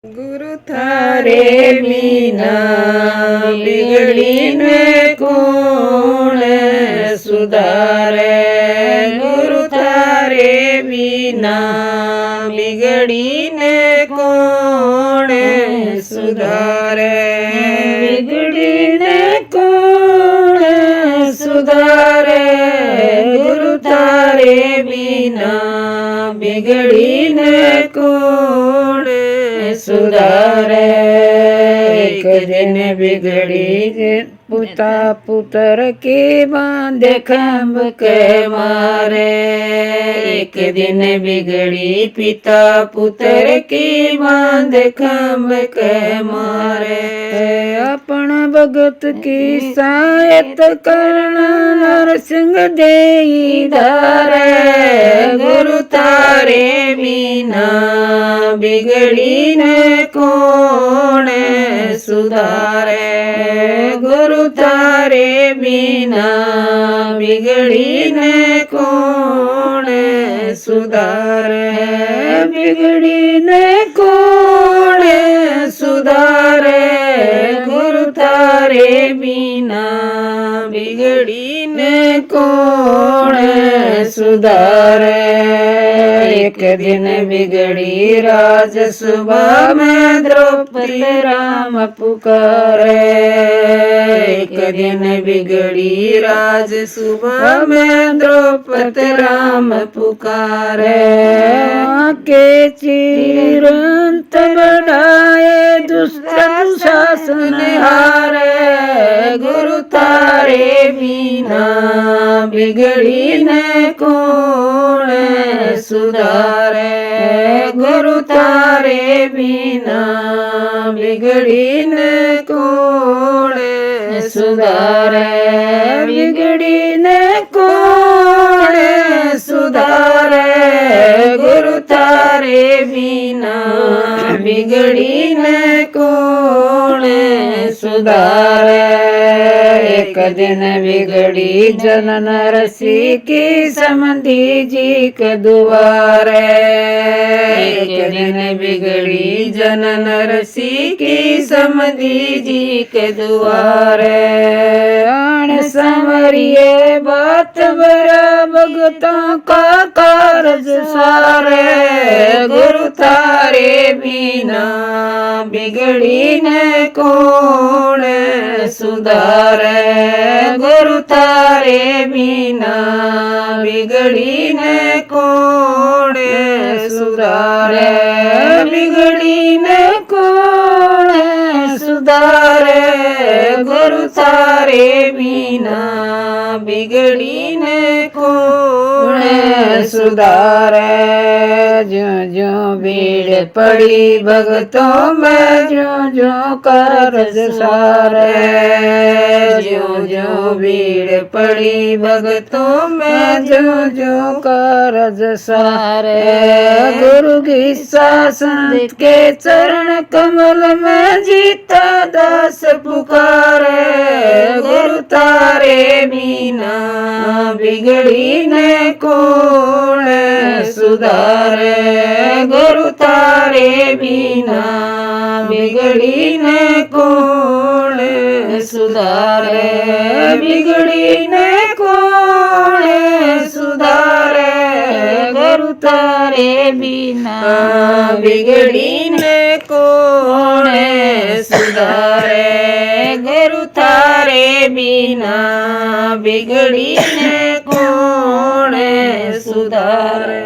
गुरु थारे बिना बिगड़ीने कौन सुधारे। गुरु थारे बिना बिगड़ीने कौन सुधारे। बिगड़ीने कौन सुधारे। गुरु थारे बिना बिगड़ीने कौन सुधारे। एक दिन बिगड़ी पुता पुत्र की बांधे खम्भ के मारे। एक दिन बिगड़ी पिता पुत्र की बांधे खम्भ के मारे। अपन भगत की सहायत करना नरसिंह देई धारे। गुरु थारे बिना बिगड़ी ने कौन सुधारे। गुरु थारे बिना बिगड़ी ने कौन सुधारे। बिगड़ी ने कौन सुधारे। गुरु थारे बिना बिगड़ी ने कौन सुधारे। एक दिन बिगड़ी राज सुबह में द्रौपदी राम पुकारे। एक दिन बिगड़ी राज सुबह में द्रौपदी राम पुकारे। के चिरंत बढ़ाए दुष्ट शासन हारे। गुरु थारे बिना बिगड़ी ने कौन सुधारे। गुरु थारे बिना बिगड़ी ने कौन सुधारे। बिगड़ी ने कौन सुधारे। गुरु थारे बिना बिगड़ी ने कौन सुधारे। एक दिन बिगड़ी जनन रसी की समधी जी के दुआरे। एक दिन बिगड़ी जनन रसी की समधी जी के दुआरे। आन संवरिये बात बरा भगतों का कारज सारे। गुरु थारे बिना बिगड़ी ने कौन सुधारे। गुरु थारे बिना बिगड़ी ने कौन सुधारे। बिगड़ी ने कौन सुधारे। गुरु थारे बिना बिगड़ी ने कौन सुधारे। जो जो भीड़ पड़ी भगतों में जो जो कारज सारे। जो जो भीड़ पड़ी भगतों में जो जो कारज सारे। गुरु की शासन के चरण कमल में जीता दास पुकारे। गुरु थारे बिना बिगड़ी ने कौन सुधारे। गुरु थारे बिना बिगड़ी ने कौन सुधारे। बिगड़ी ने कौन सुधारे। गुरु थारे बिना बिगड़ी ने कौन सुधारे। गुरु थारे बिना बिगड़ी ने कौन सुधारे।